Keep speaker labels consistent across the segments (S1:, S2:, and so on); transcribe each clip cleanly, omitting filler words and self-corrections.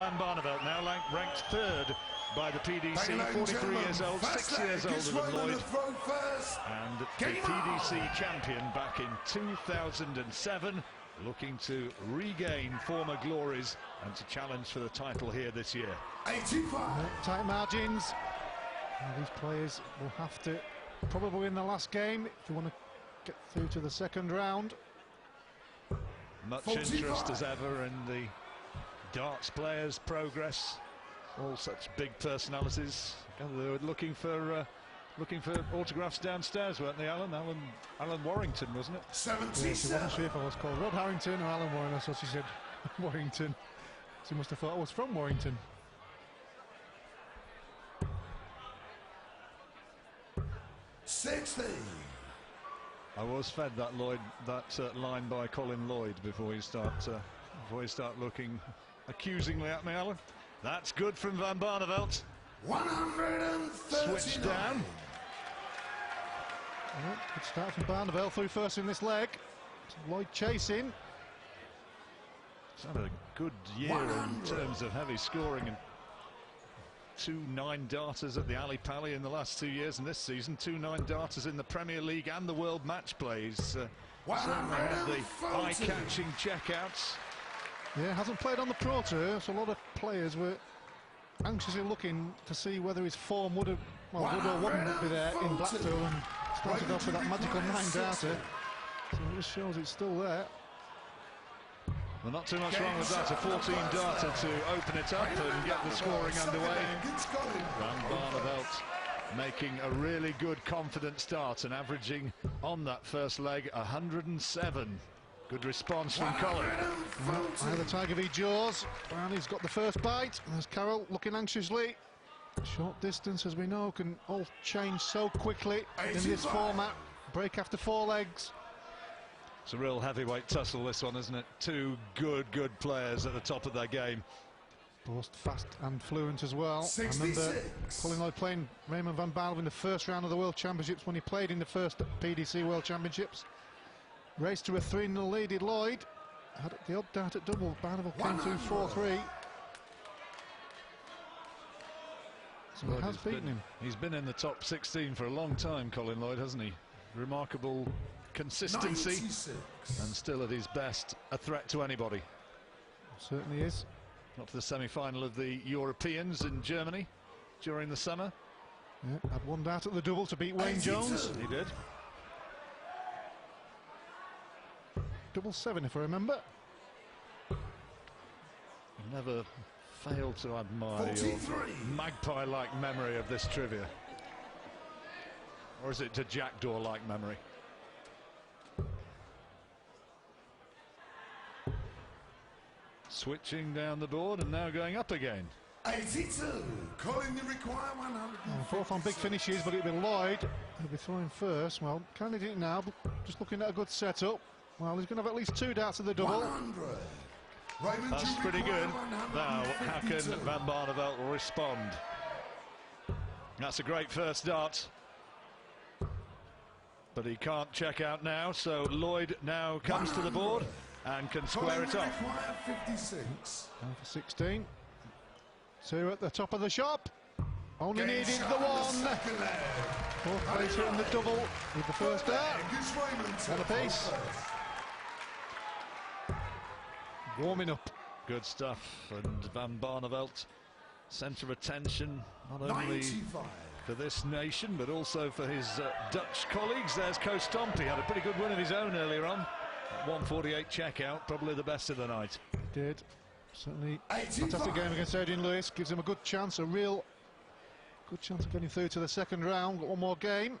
S1: Barneveld now ranked third by the PDC, 43 years old, 6 years older than Lloyd, and the PDC champion back in 2007, looking to regain former glories and to challenge for the title here this year.
S2: 85. Tight margins. And these players will have to probably win the last game if they want to get through to the second round.
S1: Much 45. Interest as ever in the darts players' progress. All such big personalities. They were looking for autographs downstairs, weren't they, Alan? Alan Warrington, wasn't it?
S2: 77. Yeah, she wasn't sure if I was called Rod Harrington or Alan Warren, so she said Warrington. She must have thought I was from Warrington.
S3: 60.
S1: I was fed that line by Colin Lloyd before you start looking accusingly at me, Alan. That's good from Van Barneveld.
S3: 139.
S1: Switch down.
S2: Well, good start from Barneveld through first in this leg. Lloyd chasing.
S1: It's had a good year 100. In terms of heavy scoring, and 2 9-darters at the Ali Pally in the last 2 years, and this season 2 9-darters in the Premier League and the World Match Plays. Certainly had the eye-catching checkouts.
S2: Yeah, hasn't played on the Pro Tour, so a lot of players were anxiously looking to see whether his form would or wouldn't be there in Blackpool, and started off with that magical 9-darter. So this shows it's still there.
S1: Well, not too much wrong with that. A 14-darter to open it up and get the scoring underway. Van Barneveld making a really good, confident start and averaging on that first leg 107. Good response from Colin.
S2: Either Tiger v Jaws. Barney's got the first bite. There's Carroll looking anxiously. Short distance, as we know, can all change so quickly in this format. Break after 4 legs.
S1: It's a real heavyweight tussle, this one, isn't it? 2 good players at the top of their game.
S2: Both fast and fluent as well.
S3: 66.
S2: I remember Colin Lloyd playing Raymond Van Barneveld in the first round of the World Championships when he played in the first PDC World Championships. Raced to a 3-0 lead in Lloyd. Had the odd dart at double. Barneveld came through 4-3. So he has beaten him.
S1: He's been in the top 16 for a long time, Colin Lloyd, hasn't he? Remarkable consistency.
S3: 96.
S1: And still at his best, a threat to anybody.
S2: Certainly is.
S1: Got to the semi-final of the Europeans in Germany during the summer.
S2: Yeah, had 1 dart at the double to beat Wayne Jones.
S1: He did.
S2: 7-7, if I remember.
S1: Never failed to admire
S3: 43.
S1: Your magpie-like memory of this trivia. Or is it a jackdaw-like memory? Switching down the board and now going up again.
S3: 82. Colin, you require 100.
S2: Fourth on big finishes, but it'll be Lloyd who'll be throwing first. Well, kind of did it now, but just looking at a good setup. Well, he's going to have at least 2 darts at the double.
S3: 100.
S1: That's pretty good. Now, how can Van Barneveld respond? That's a great first dart. But he can't check out now, so Lloyd now comes to the board and can square it off.
S3: 56.
S2: Down for 16. 2 at the top of the shop. Only needed the 1. Fourth place hitting the double with the first dart. One apiece. Warming up.
S1: Good stuff, and Van Barneveld, centre of attention not only
S3: 95.
S1: for this nation but also for his Dutch colleagues. There's Koos Stompie, had a pretty good win of his own earlier on. 148 checkout, probably the best of the night.
S2: He did. Certainly 85. Fantastic game against Adrian Lewis, gives him a good chance, a real good chance of getting through to the second round. Got 1 more game.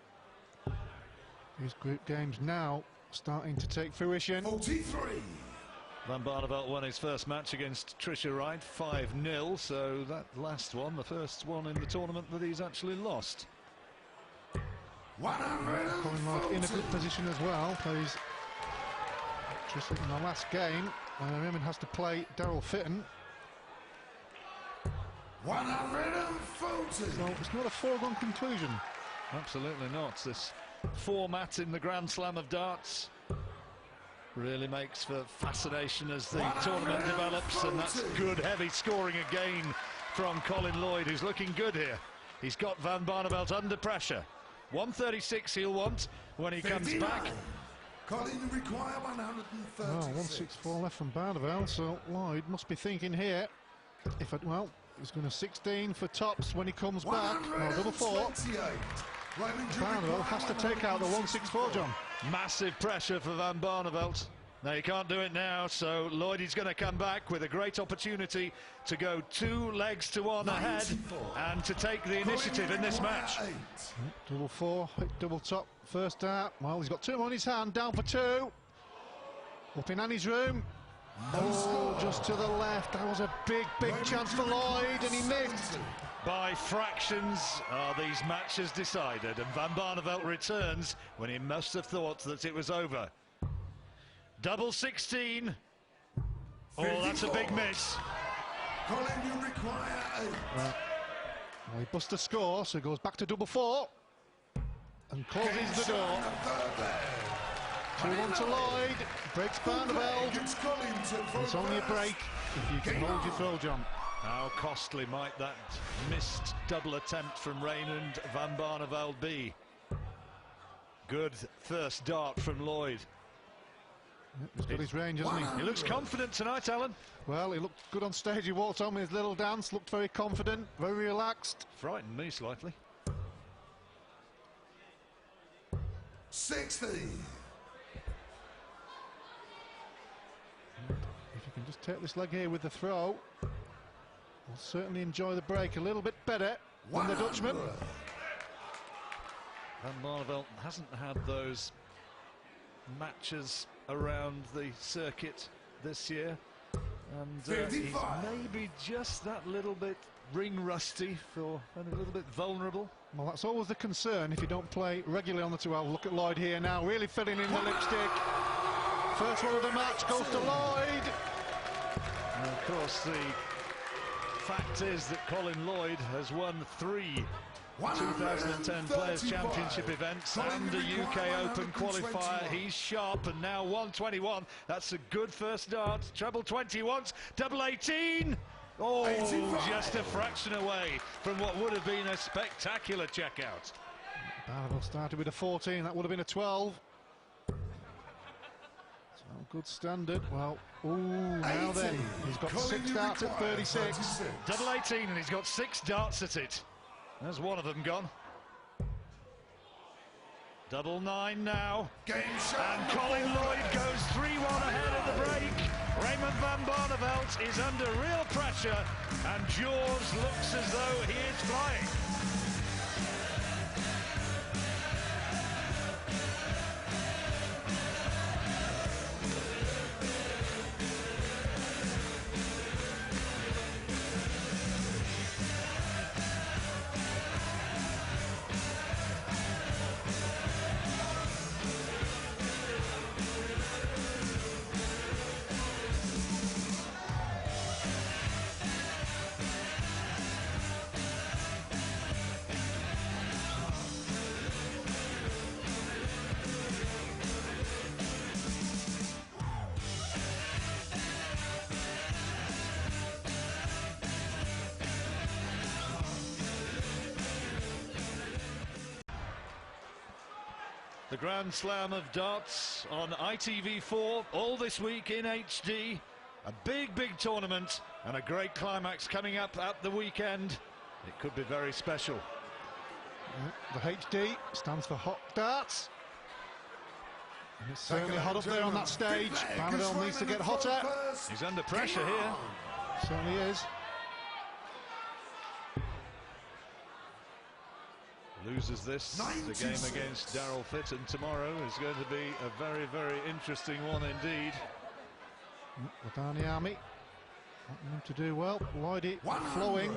S2: These group games now starting to take fruition.
S3: 43.
S1: Van Barneveld won his first match against Tricia Wright 5-0, so that last one, the first one in the tournament that he's actually lost.
S3: 100.
S2: Colin Lloyd in a good position as well. Plays Tricia in the last game. Raymond has to play Daryl Fitton.
S3: 140.
S2: So it's not a foregone conclusion.
S1: Absolutely not. This format in the Grand Slam of darts Really makes for fascination as the tournament develops, and that's good heavy scoring again from Colin Lloyd, who's looking good here. He's got Van Barneveld under pressure. 136 he'll want when he comes back.
S3: Colin, you require 136.
S2: Oh, 164 left from Barneveld, so Lloyd must be thinking here. Well, he's going to 16 for tops when he comes back. Well, double four. Barneveld has to take out the 164, John.
S1: Massive pressure for Van Barneveld. Now he can't do it now, so Lloyd is going to come back with a great opportunity to go 2 legs to 1 ahead and to take the initiative in this match.
S2: Double four, hit double top, first dart. Well, he's got 2 on his hand, down for 2. Up in Annie's room. Oh, just to the left. That was a big chance for Lloyd, and he missed.
S1: By fractions are these matches decided, and Van Barneveld returns when he must have thought that it was over. Double 16. Oh, that's a big miss.
S3: Colin, you require 8.
S2: Well, he busts a score, so he goes back to double four and closes the door. 2-1 to Lloyd. Breaks Barneveld. It's only a break if you can hold your throw, John.
S1: How costly might that missed double attempt from Raymond Van Barneveld be? Good first dart from Lloyd.
S2: He's got his range, hasn't he?
S1: He looks confident tonight, Alan.
S2: Well, he looked good on stage. He walked on with his little dance, looked very confident, very relaxed.
S1: Frightened me slightly.
S3: 60.
S2: If you can just take this leg here with the throw, we'll certainly enjoy the break a little bit better than the Dutchman.
S1: Van Barneveld hasn't had those matches around the circuit this year, and he's maybe just that little bit ring rusty and a little bit vulnerable.
S2: Well, that's always the concern if you don't play regularly on the 2L. Look at Lloyd here now, really filling in the lipstick. First one of the match goes to Lloyd.
S1: And of course, the fact is that Colin Lloyd has won 3 2010 Players' Championship events and a UK Open qualifier. He's sharp, and now 121. That's a good first dart. Treble 20 once, double 18. Oh, just a fraction away from what would have been a spectacular checkout.
S2: Barneveld started with a 14, that would have been a 12. So good standard. Well, now then, he's got 6 darts at 36.
S1: Double 18, and he's got 6 darts at it. There's one of them gone. Double 9 now. And Colin Lloyd goes 3-1 ahead of the break. Raymond Van Barneveld is under real pressure, and Jaws looks as though he is flying. The Grand Slam of Darts on ITV4 all this week in HD. A big tournament and a great climax coming up at the weekend. It could be very special.
S2: The HD stands for Hot Darts. And it's certainly hot up there on that stage. Barneveld needs to get hotter.
S1: He's under pressure here.
S2: Certainly is.
S1: Loses this, the game against Darryl Fitton tomorrow is going to be a very interesting one indeed.
S2: The Barney Army wanting him to do well. Lloyd flowing.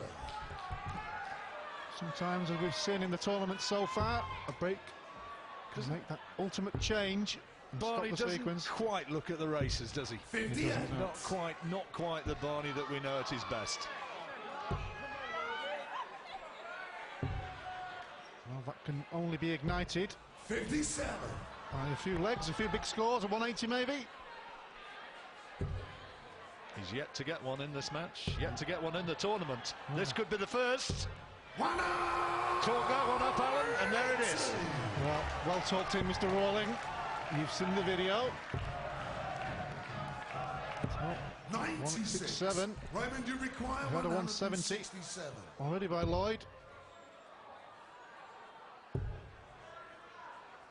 S2: Sometimes, as we've seen in the tournament so far, a break can make that ultimate change and
S1: Barney
S2: stop the
S1: doesn't
S2: sequence.
S1: quite look at the races, does he?
S2: He doesn't, no.
S1: Not quite the Barney that we know at his best.
S2: Well, that can only be ignited
S3: 57
S2: by a few legs, a few big scores, a 180 maybe.
S1: He's yet to get one in this match, yet to get one in the tournament. This could be the first. Talk that one up, Alan, and there it is.
S2: Well talked in, Mr. Rawling. You've seen the video. 167.
S3: Raymond, you require
S2: Had a 170 already by Lloyd.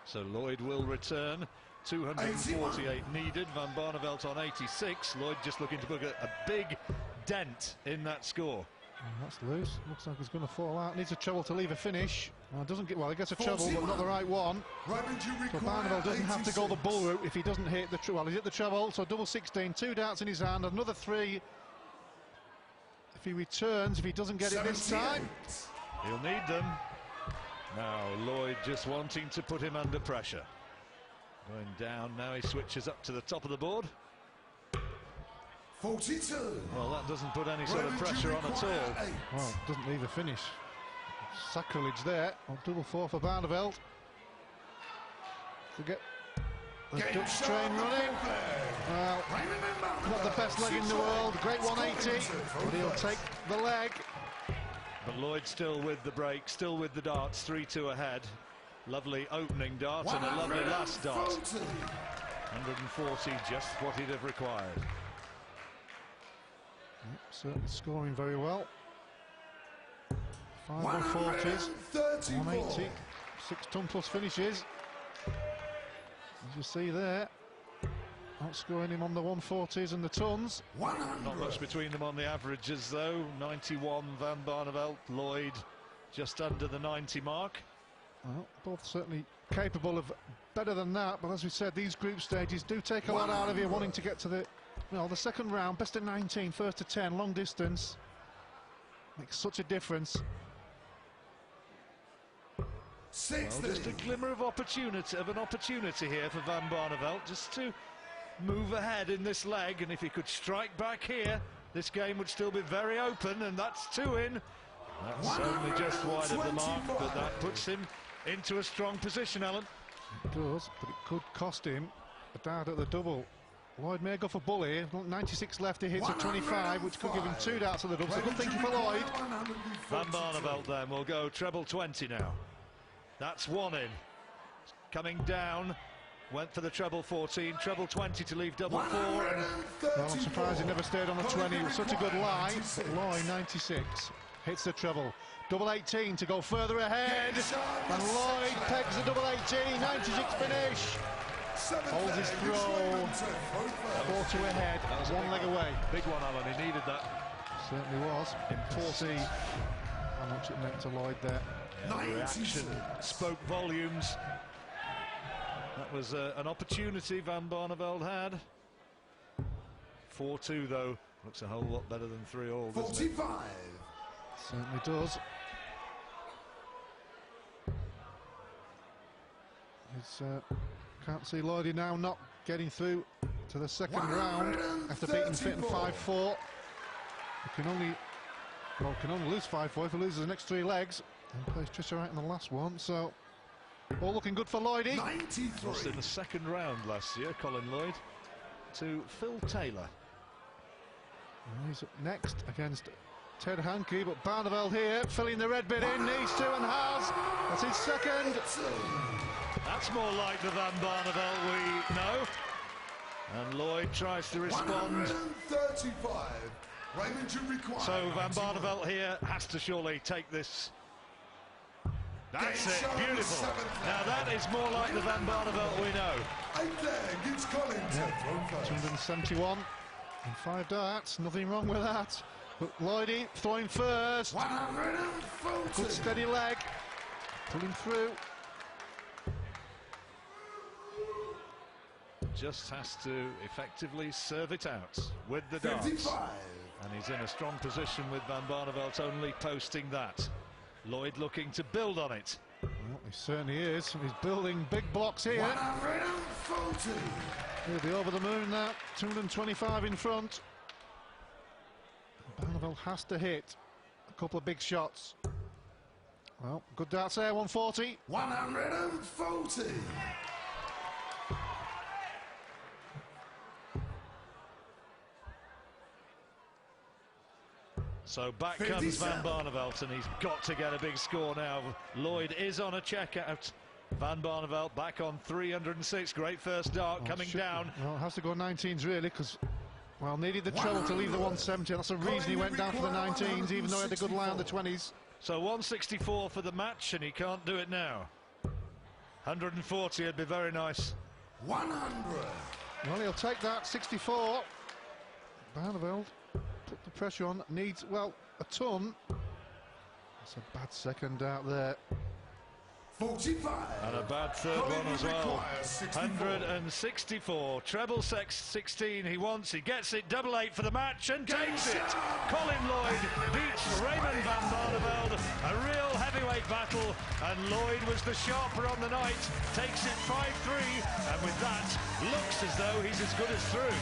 S1: So Lloyd will return. 248 needed. Van Barneveld on 86. Lloyd just looking to put a big dent in that score.
S2: That's loose. Looks like he's going to fall out. Needs a treble to leave a finish. Doesn't get, well, he gets a treble, but not the right one. So Barneveld doesn't have to go the bull route if he doesn't hit the treble. Well, he's hit the treble, so double 16, 2 darts in his hand, another 3. If he returns, if he doesn't get it this time,
S1: he'll need them. Now Lloyd just wanting to put him under pressure. Going down now, he switches up to the top of the board.
S3: 42.
S1: Well, that doesn't put any sort of pressure on at all.
S2: Well, doesn't leave a finish. Sacrilege there. On double 4 for Barneveld. To get the Dutch train running. Well, not the best leg in the world. Great 180, but he'll take the leg.
S1: But Lloyd still with the break, still with the darts, 3-2 ahead. Lovely opening dart and a lovely last dart. 140, just what he'd have required.
S2: Certainly scoring very well. 5 140s, 180, 6 ton plus finishes. As you see there, outscoring him on the 140s and the tons.
S1: Not much between them on the averages though. 91 Van Barneveld, Lloyd just under the 90 mark.
S2: Well, both certainly capable of better than that, but as we said, these group stages do take a lot out of you, wanting to get to the second round. Best of 19, first to 10, long distance makes such a difference.
S1: Well, just a glimmer of an opportunity here for Van Barneveld, just to move ahead in this leg, and if he could strike back here, this game would still be very open, and that's 2 in. That's only just wide of the mark, but that puts him into a strong position, Alan.
S2: It does, but it could cost him a dart at the double. Lloyd may go for bull here. 96 left, he hits a 25, which could give him 2 darts at the double. So good thinking for Lloyd.
S1: Van Barneveld then will go treble 20 now. That's 1 in. Coming down, went for the treble 14, treble 20 to leave double 4.
S2: Well, I'm surprised he never stayed on the 20. It was such a good line. But Lloyd, 96, hits the treble. Double 18 to go further ahead. And Lloyd pegs the double 18, 96 finish. Holds his throw. 4-2 ahead, 1 leg away.
S1: Big one, Alan, he needed that.
S2: Certainly was. Important. How much it meant to Lloyd there.
S1: Yeah, the reaction spoke volumes. That was an opportunity Van Barneveld had. 4-2 though, looks a whole lot better than 3-all, doesn't it?
S3: 45.
S2: Certainly does. It's can't see Lloyd now not getting through to the second round after beating Fitton 5-4. He can only lose 5-4 if he loses the next 3 legs. And plays Trisha right in the last one, so all looking good for Lloydie.
S1: Lost in the second round last year, Colin Lloyd, to Phil Taylor.
S2: And he's up next against Ted Hankey, but Barneveld here, filling the red bit in, needs to and has. That's his second.
S1: That's more like the Van Barneveld we know. And Lloyd tries to respond.
S3: 135. Raymond, you require.
S1: So Van Barneveld here has to surely take this. That's it, beautiful. Now that is more like the Van Barneveld we know.
S3: 8 leg, it's Collins.
S2: 271 and 5 darts, nothing wrong with that. But Lloydie throwing first.
S3: 140.
S2: Good steady leg, pulling through.
S1: Just has to effectively serve it out with the darts.
S3: 55.
S1: And he's in a strong position with Van Barneveld only posting that. Lloyd looking to build on it.
S2: Well, he certainly is. He's building big blocks here.
S3: 140.
S2: He'll be over the moon now. 225 in front. Barneveld has to hit a couple of big shots. Well, good darts there, 140.
S3: 140.
S1: So back comes Van Barneveld, and he's got to get a big score now. Lloyd is on a checkout. Van Barneveld back on 306. Great first dart coming down.
S2: Well, it has to go 19s really, because, well, needed the treble to leave the 170. That's the reason he went down for the 19s, even though he had a good line on the 20s.
S1: So 164 for the match, and he can't do it now. 140 would be very nice.
S3: 100.
S2: Well, he'll take that. 64. Barneveld put the pressure on. Needs, well, a ton. That's a bad second out there.
S3: 45.
S1: And a bad third one as well. 164. Treble 16 he wants. He gets it. Double 8 for the match and takes it. Colin Lloyd beats Raymond Van Barneveld. A real heavyweight battle. And Lloyd was the sharper on the night. Takes it 5-3. And with that, looks as though he's as good as through.